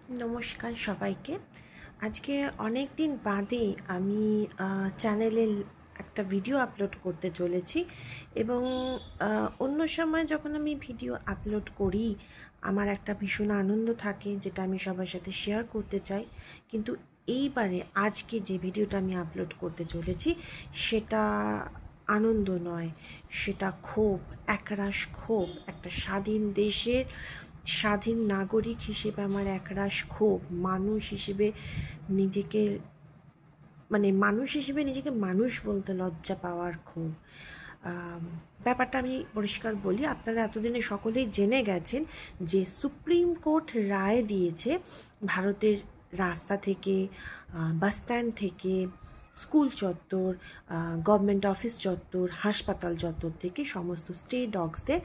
নমস্কার সবাইকে। আজকে অনেক দিন বাদে আমি চ্যানেলে একটা ভিডিও আপলোড করতে চলেছি এবং অন্য সময় যখন আমি ভিডিও আপলোড করি আমার একটা ভীষণ আনন্দ থাকে, যেটা আমি সবার সাথে শেয়ার করতে চাই। কিন্তু এইবারে আজকে যে ভিডিওটা আমি আপলোড করতে চলেছি সেটা আনন্দ নয়, সেটা ক্ষোভ, একরাশ ক্ষোভ। একটা স্বাধীন দেশের স্বাধীন নাগরিক হিসেবে আমার একরাশ ক্ষোভ, মানুষ হিসেবে নিজেকে মানুষ বলতে লজ্জা পাওয়ার ক্ষোভ। ব্যাপারটা আমি পরিষ্কার বলি, আপনারা এতদিনে সকলেই জেনে গেছেন যে সুপ্রিম কোর্ট রায় দিয়েছে ভারতের রাস্তা থেকে, বাস স্ট্যান্ড থেকে, স্কুল চত্বর, গভর্নমেন্ট অফিস চত্বর, হাসপাতাল চত্বর থেকে সমস্ত স্টে ডগসদের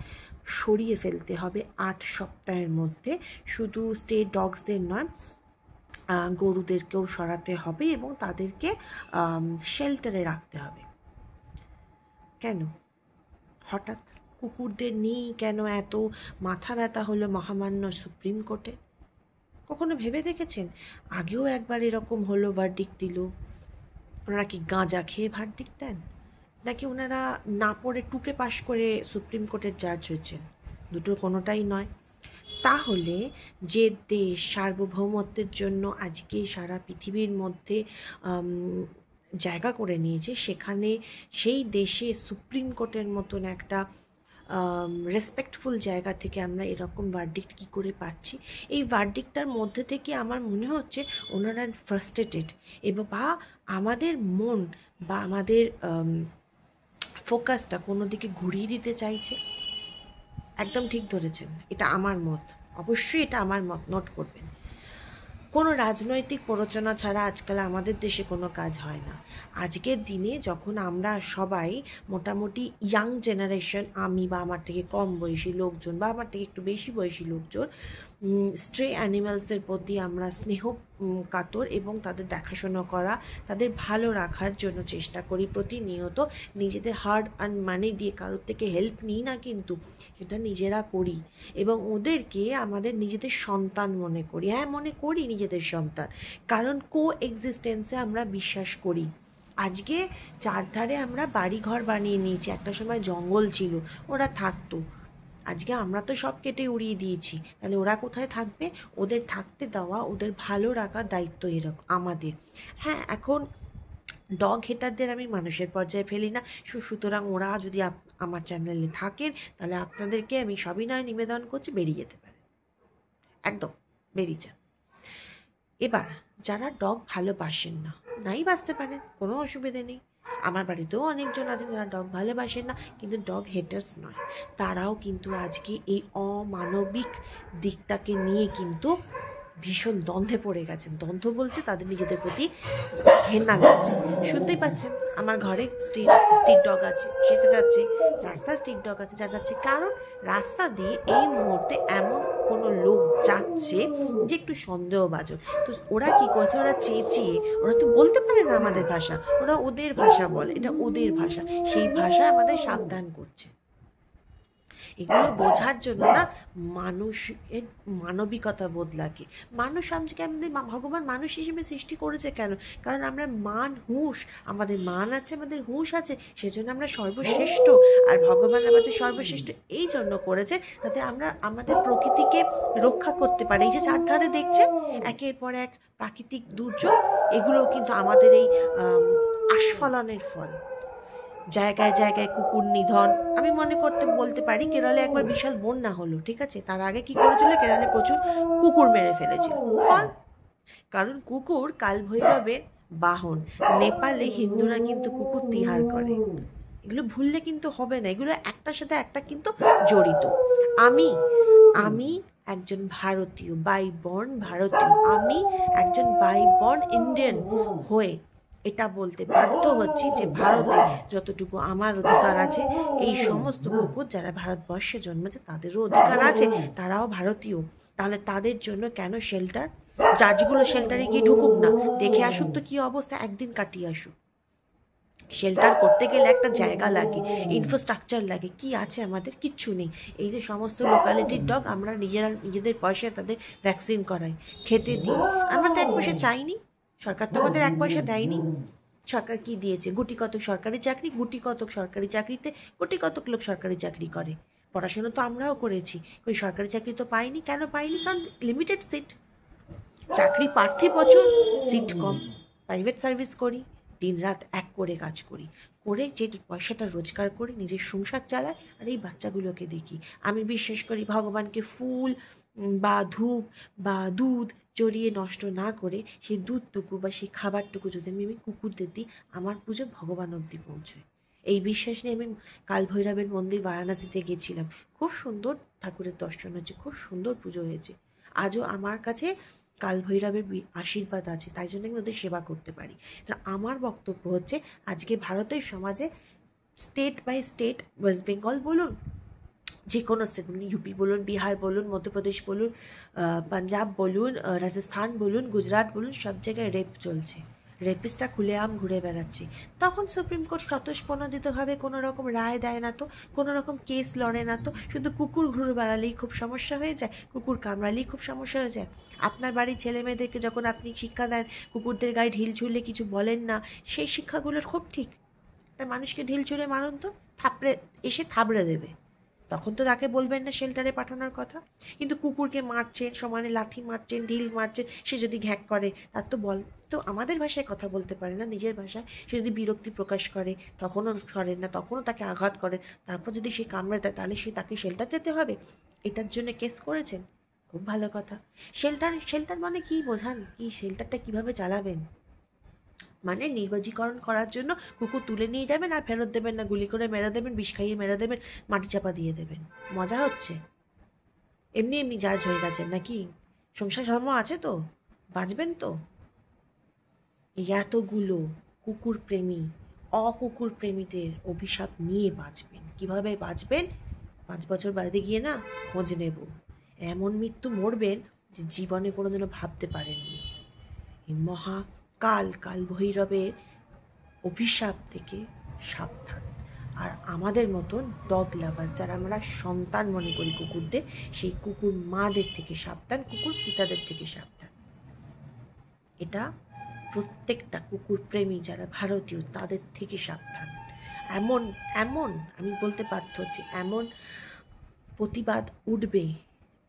সরিয়ে ফেলতে হবে 8 সপ্তাহের মধ্যে। শুধু স্টে ডগসদের নয়, গরুদেরকেও সরাতে হবে এবং তাদেরকে শেল্টারে রাখতে হবে। কেন হঠাৎ কুকুরদের নিয়ে কেন এত মাথা ব্যথা হলো মহামান্য সুপ্রিম কোর্টে? কখনো ভেবে দেখেছেন? আগেও একবার এরকম হলো, ভার্ডিক্ট দিল। ওনারা কি গাঁজা খেয়ে ভার্ডিক্ট দেন, নাকি ওনারা না পড়ে টুকে পাশ করে সুপ্রিম কোর্টের জাজ হয়েছেন? দুটোর কোনোটাই নয়। তাহলে যে দেশ সার্বভৌমত্বের জন্য আজকে সারা পৃথিবীর মধ্যে জায়গা করে নিয়েছে, সেখানে সেই দেশে সুপ্রিম কোর্টের মতন একটা রেসপেক্টফুল জায়গা থেকে আমরা এরকম ভার্ডিক্ট কী করে পাচ্ছি? এই ভার্ডিক্টটার মধ্যে থেকে আমার মনে হচ্ছে ওনারা ফ্রাস্ট্রেটেড, এবং বা আমাদের মন বা আমাদের ফোকাসটা কোনো দিকে ঘুরিয়ে দিতে চাইছে। একদম ঠিক ধরেছেন, এটা আমার মত, অবশ্যই এটা আমার মত, নোট করবেন। কোনো রাজনৈতিক প্ররোচনা ছাড়া আজকাল আমাদের দেশে কোনো কাজ হয় না। আজকের দিনে যখন আমরা সবাই মোটামুটি ইয়াং জেনারেশন, আমি বা আমার থেকে কম বয়সী লোকজন বা আমার থেকে একটু বেশি বয়সী লোকজন, স্ট্রে অ্যানিমালসদের প্রতি আমরা স্নেহ কাতর এবং তাদের দেখাশোনা করা, তাদের ভালো রাখার জন্য চেষ্টা করি প্রতিনিয়ত। নিজেদের হার্ড আর্ন মানি দিয়ে কারোর থেকে হেল্প নিই না, কিন্তু সেটা নিজেরা করি এবং ওদেরকে আমাদের নিজেদের সন্তান মনে করি। হ্যাঁ, মনে করি নিজেদের সন্তান, কারণ কো এক্সিস্টেন্সে আমরা বিশ্বাস করি। আজকে চারধারে আমরা বাড়ি ঘর বানিয়ে নিয়েছি, একটা সময় জঙ্গল ছিল, ওরা থাকতো। আজকে আমরা তো সব কেটে উড়িয়ে দিয়েছি, তাহলে ওরা কোথায় থাকবে? ওদের থাকতে দেওয়া, ওদের ভালো রাখার দায়িত্ব এরকম আমাদের। হ্যাঁ, এখন ডগ হেটারদের আমি মানুষের পর্যায়ে ফেলি না, সুতরাং ওরা যদি আমার চ্যানেলে থাকেন তাহলে আপনাদেরকে আমি সবিনয় নিবেদন করছি, বেরিয়ে যেতে পারে, একদম বেরিয়ে যান। এবার যারা ডগ ভালোবাসেন না, নাই বাঁচতে পারেন, কোনো অসুবিধে নেই। আমার বাড়িতেও অনেকজন আছে যারা ডগ ভালোবাসেন না, কিন্তু ডগ হেটার্স নয়। তারাও কিন্তু আজকে এই অমানবিক দিকটাকে নিয়ে কিন্তু ভীষণ দ্বন্দ্বে পড়ে গেছেন। দ্বন্দ্ব বলতে তাদের নিজেদের প্রতি ঘেন্না লাগছে। শুনতেই পাচ্ছেন, আমার ঘরে স্ট্রিট ডগ আছে, সে যাচ্ছে, রাস্তায় স্ট্রিট ডগ আছে, যাচ্ছে। কারণ রাস্তা দিয়ে এই মুহূর্তে এমন কোনো লোক যাচ্ছে যে একটু সন্দেহভাজন। তো ওরা কি করছে? ওরা চেঁচিয়ে, ওরা তো বলতে পারে না আমাদের ভাষা, ওরা ওদের ভাষা বলে, এটা ওদের ভাষা, সেই ভাষায় আমাদের সাবধান করছে। এগুলো বোঝার জন্য না মানুষের মানবিকতা বোধ লাগে। মানুষ আজকে আমাদের ভগবান মানুষ হিসেবে সৃষ্টি করেছে কেন? কারণ আমরা হুঁশ, আমাদের মান আছে, আমাদের হুঁশ আছে, সেজন্য আমরা সর্বশ্রেষ্ঠ। আর ভগবান আমাদের সর্বশ্রেষ্ঠ এই জন্য করেছে যাতে আমরা আমাদের প্রকৃতিকে রক্ষা করতে পারি। এই যে চারধারে দেখছেন একের পর এক প্রাকৃতিক দুর্যোগ, এগুলোও কিন্তু আমাদের এই আস্ফালনের ফল। জায়গায় জায়গায় কুকুর নিধন। আমি বলতে পারি কেরলে একবার বিশাল বন্যা হলো, ঠিক আছে? তার আগে কি করেছিল? কেরলে প্রচুর কুকুর মেরে ফেলেছিল। ফল, কারণ কুকুর কালভৈরবের বাহন। নেপালে হিন্দুরা কিন্তু কুকুর তিহার করে। এগুলো ভুললে কিন্তু হবে না, এগুলো একটার সাথে একটা কিন্তু জড়িত। আমি একজন ভারতীয়, বাই বর্ন ভারতীয়, আমি একজন বাই বর্ন ইন্ডিয়ান হয়ে এটা বলতে বাধ্য হচ্ছি যে ভারতে যতটুকু আমার অধিকার আছে, এই সমস্ত কুকুর যারা ভারতবর্ষে জন্মেছে তাদেরও অধিকার আছে, তারাও ভারতীয়। তাহলে তাদের জন্য কেন শেল্টার? জাজগুলো শেল্টারে গিয়ে ঢুকুক না, দেখে আসুক তো কী অবস্থা, একদিন কাটিয়ে আসুক। শেল্টার করতে গেলে একটা জায়গা লাগে, ইনফ্রাস্ট্রাকচার লাগে, কি আছে আমাদের? কিচ্ছু নেই। এই যে সমস্ত লোকালিটির ডগ আমরা নিজেদের পয়সায় তাদের ভ্যাকসিন করাই, খেতে দিই। আমরা তো 1 পয়সা চাইনি, সরকার তো আমাদের 1 পয়সা দেয়নি। সরকার কি দিয়েছে? গুটি কতক সরকারি চাকরি, গুটি কতক সরকারি চাকরিতে গুটি কতক লোক সরকারি চাকরি করে। পড়াশোনা তো আমরাও করেছি, ওই সরকারি চাকরি তো পাইনি। কেন পাইনি? কারণ লিমিটেড সিট, চাকরি প্রার্থী প্রচুর, সিট কম। প্রাইভেট সার্ভিস করি, দিনরাত এক করে কাজ করি, করে যে পয়সাটা রোজগার করি নিজের সংসার চালায়, আর এই বাচ্চাগুলোকে দেখি। আমি বিশ্বাস করি ভগবানকে ফুল বা ধূপ বা দুধ জড়িয়ে নষ্ট না করে সেই দুধটুকু বা সেই খাবারটুকু যদি আমি কুকুরদের দিই, আমার পুজো ভগবান অবধি পৌঁছয়। এই বিশ্বাস নিয়ে আমি কাল ভৈরবের মন্দির বারাণসীতে গেছিলাম। খুব সুন্দর ঠাকুরের দর্শন হয়েছে, খুব সুন্দর পুজো হয়েছে। আজও আমার কাছে কাল ভৈরবের আশীর্বাদ আছে, তাই জন্য আমি ওদের সেবা করতে পারি। তো আমার বক্তব্য হচ্ছে, আজকে ভারতের সমাজে state by state, West Bengal বলুন, যে কোনো স্টেট বলুন, ইউপি বলুন, বিহার বলুন, মধ্যপ্রদেশ বলুন, পাঞ্জাব বলুন, রাজস্থান বলুন, গুজরাট বলুন, সব জায়গায় রেপ চলছে। রেপিস্টটা খুলেআম ঘুরে বেড়াচ্ছে। তখন সুপ্রিম কোর্ট স্বতঃস্ফূর্তভাবে কোনো রকম রায় দেয় না তো, কোনো রকম কেস লড়ে না তো। শুধু কুকুর ঘুরে বেড়ালেই খুব সমস্যা হয়ে যায়, কুকুর কামড়ালেই খুব সমস্যা হয়ে যায়। আপনার বাড়ির ছেলেমেয়েদেরকে যখন আপনি শিক্ষা দেন, কুকুরদের গায়ে ঢিল ছুঁড়লে কিছু বলেন না, সেই শিক্ষাগুলোর খুব ঠিক। একটা মানুষকে ঢিল ছুঁড়ে মারুন তো, থাবড়ে দেবে, তখন তো তাকে বলবেন না শেল্টারে পাঠানোর কথা। কিন্তু কুকুরকে মারছেন, সমানে লাথি মারছেন, ঢিল মারছেন, সে যদি ঘ্যাক করে, তার তো আমাদের ভাষায় কথা বলতে পারে না, নিজের ভাষায়। সে যদি বিরক্তি প্রকাশ করে, তখনও সরেন না, তখনও তাকে আঘাত করেন, তারপর যদি সে কামড়ে দেয়, তাহলে তাকে শেল্টার যেতে হবে। এটার জন্য কেস করেছেন, খুব ভালো কথা। শেল্টার মানে কি বোঝান? কি শেল্টারটা কীভাবে চালাবেন? মানে নির্বাচীকরণ করার জন্য কুকুর তুলে নিয়ে যাবেন আর ফেরত দেবেন না, গুলি করে মেরে দেবেন, বিষ খাইয়ে মেরে দেবেন, মাটি চাপা দিয়ে দেবেন। মজা হচ্ছে? এমনি এমনি জাজ হয়ে গেছেন নাকি? সংসার ধর্ম আছে তো, বাঁচবেন তো? এতগুলো কুকুর প্রেমী, অকুকুর প্রেমীদের অভিশাপ নিয়ে বাঁচবেন। কিভাবে বাঁচবেন? 5 বছর বাদে গিয়ে না খোঁজ নেব, এমন মৃত্যু মরবেন যে জীবনে কোনোদিনও ভাবতে পারেননি। এই কাল ভৈরবের অভিশাপ থেকে সাবধান। আর আমাদের মতন ডগ লাভার্স, যারা আমরা সন্তান মনে করি কুকুরদের, সেই কুকুর মাদের থেকে সাবধান, কুকুর পিতাদের থেকে সাবধান। এটা প্রত্যেকটা কুকুর প্রেমী যারা ভারতীয়, তাদের থেকে সাবধান। এমন আমি বলতে বাধ্য হচ্ছি, এমন প্রতিবাদ উঠবে,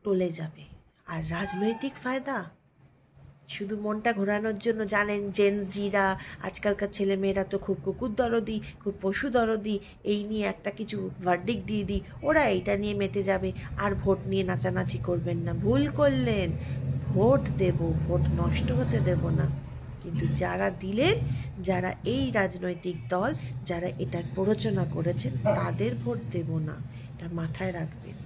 টলে যাবে। আর রাজনৈতিক ফায়দা, শুধু মনটা ঘোরানোর জন্য। জানেন জেনজিরা, আজকালকার ছেলেমেয়েরা তো খুব কুকুর দরদি, খুব পশু দরদি, এই নিয়ে একটা কিছু ভার্ডিক্ট দিয়ে দিই, ওরা এইটা নিয়ে মেতে যাবে। আর ভোট নিয়ে নাচানাচি করবেন না, ভুল করলেন। ভোট দেব, ভোট নষ্ট হতে দেব না। কিন্তু যারা দিলেন, যারা এই রাজনৈতিক দল, যারা এটা প্ররোচনা করেছেন, তাদের ভোট দেব না, এটা মাথায় রাখবেন।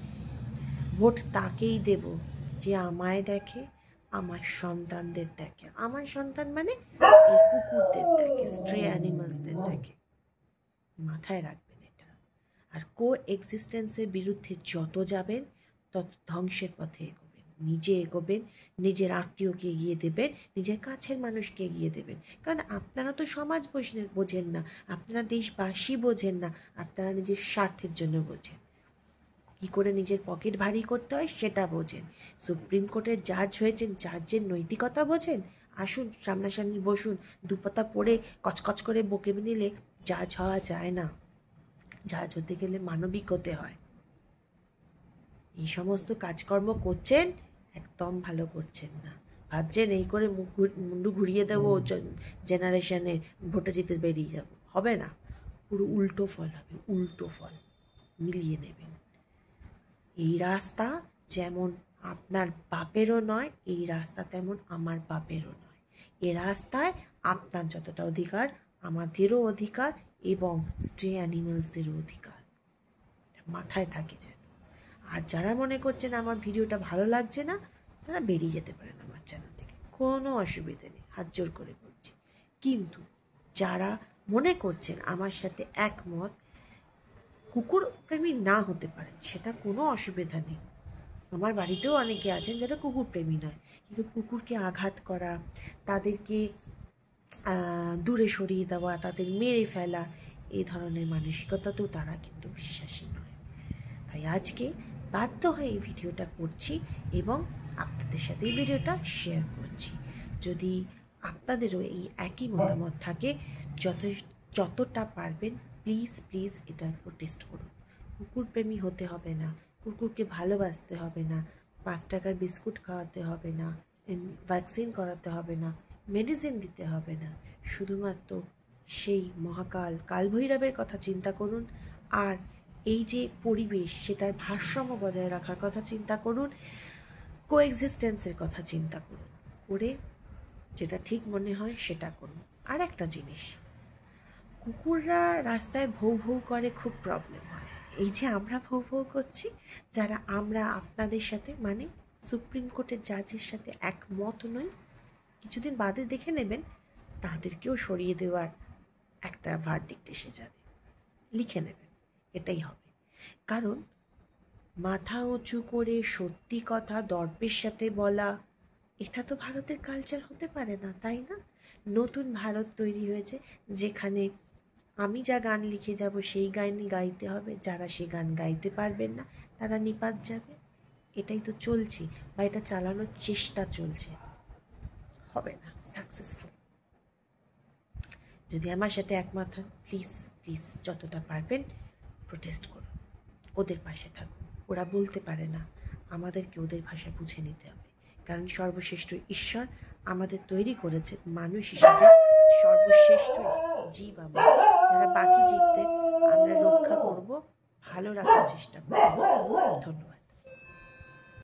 ভোট তাকেই দেব যে আমায় দেখে, আমার সন্তানদের দেখে। আমার সন্তান মানে এই কুকুরদের দেখে, স্ট্রে অ্যানিমালসদের দেখে। মাথায় রাখবেন এটা। আর এক্সিস্টেন্সের বিরুদ্ধে যত যাবেন, তত ধ্বংসের পথে এগোবেন। নিজে এগোবেন, নিজের আত্মীয়কে এগিয়ে দেবেন, নিজের কাছের মানুষকে এগিয়ে দেবেন। কারণ আপনারা তো সমাজ বোঝেন না, আপনারা দেশবাসী বোঝেন না, আপনারা নিজের স্বার্থের জন্য বোঝেন। কী করে নিজের পকেট ভারী করতে হয় সেটা বোঝেন। সুপ্রিম কোর্টের জাজ হয়েছেন, জাজের নৈতিকতা বোঝেন। আসুন সামনাসামনি বসুন, দুপাতা পড়ে কচকচ করে বকে নিলে জাজ হওয়া যায় না। জাজ হতে গেলে মানবিক হতে হয়। এই সমস্ত কাজকর্ম করছেন, একদম ভালো করছেন না। ভাবছেন এই করে মুন্ডু ঘুরিয়ে দেবো, জেনারেশনের ভোটে জিতে বেরিয়ে যাব, হবে না। পুরো উল্টো ফল হবে, উল্টো ফল। মিলিয়ে নেবেন। এই রাস্তা যেমন আপনার বাপেরও নয়, এই রাস্তা তেমন আমার বাপেরও নয়। এ রাস্তায় আপনার যতটা অধিকার, আমাদেরও অধিকার, এবং স্ট্রে অ্যানিমালসদেরও অধিকার। মাথায় থাকে যেন। আর যারা মনে করছেন আমার ভিডিওটা ভালো লাগছে না, তারা বেরিয়ে যেতে পারেন আমার চ্যানেল থেকে, কোনো অসুবিধে নেই, হাত জোর করে বলছি। কিন্তু যারা মনে করছেন আমার সাথে একমত, কুকুর প্রেমী না হতে পারেন, সেটা কোনো অসুবিধা নেই। আমার বাড়িতেও অনেকে আছেন যারা কুকুর প্রেমী নয়, কিন্তু কুকুরকে আঘাত করা, তাদেরকে দূরে সরিয়ে দেওয়া, তাদের মেরে ফেলা, এই ধরনের মানসিকতাতেও তারা কিন্তু বিশ্বাসী নয়। তাই আজকে বাধ্য হয়ে এই ভিডিওটা করছি এবং আপনাদের সাথে এই ভিডিওটা শেয়ার করছি। যদি আপনাদেরও এই একই মতামত থাকে, যতটা পারবেন প্লিজ প্লিজ এটার প্রোটেস্ট করুন। কুকুরপ্রেমী হতে হবে না, কুকুরকে ভালোবাসতে হবে না, 5 টাকার বিস্কুট খাওয়াতে হবে না, ভ্যাকসিন করাতে হবে না, মেডিসিন দিতে হবে না। শুধুমাত্র সেই মহাকাল কালভৈরবের কথা চিন্তা করুন, আর এই যে পরিবেশ সেটার ভারসাম্য বজায় রাখার কথা চিন্তা করুন, কোএক্সিস্টেন্সের কথা চিন্তা করুন, করে যেটা ঠিক মনে হয় সেটা করুন। আর একটা জিনিস, কুকুররা রাস্তায় ভৌ ভৌ করে, খুব প্রবলেম হয়। এই যে আমরা ভৌ ভৌ করছি, যারা আমরা আপনাদের সাথে মানে সুপ্রিম কোর্টের জাজের সাথে একমত নই, কিছুদিন বাদে দেখে নেবেন তাদেরকেও সরিয়ে দেওয়ার একটা ভার্ডিক্ট এসে যাবে, লিখে নেবেন, এটাই হবে। কারণ মাথা উঁচু করে সত্যি কথা দর্পের সাথে বলা, এটা তো ভারতের কালচার হতে পারে না, তাই না? নতুন ভারত তৈরি হয়েছে যেখানে আমি যা গান লিখে যাব সেই গানই গাইতে হবে, যারা সে গান গাইতে পারবেন না তারা নিপাত যাবে। এটাই তো চলছে, বা এটা চালানোর চেষ্টা চলছে, হবে না সাকসেসফুল। যদি আমার সাথে একমত হন প্লিজ প্লিজ যতটা পারবেন প্রোটেস্ট করুন, ওদের পাশে থাকুন। ওরা বলতে পারে না, আমাদেরকে ওদের ভাষা বুঝে নিতে হবে। কারণ সর্বশ্রেষ্ঠ ঈশ্বর আমাদের তৈরি করেছে মানুষ হিসাবে, সর্বশ্রেষ্ঠ জীব আমরা, যারা বাকি জীবদের আমরা রক্ষা করব, ভালো রাখার চেষ্টা করব। ধন্যবাদ।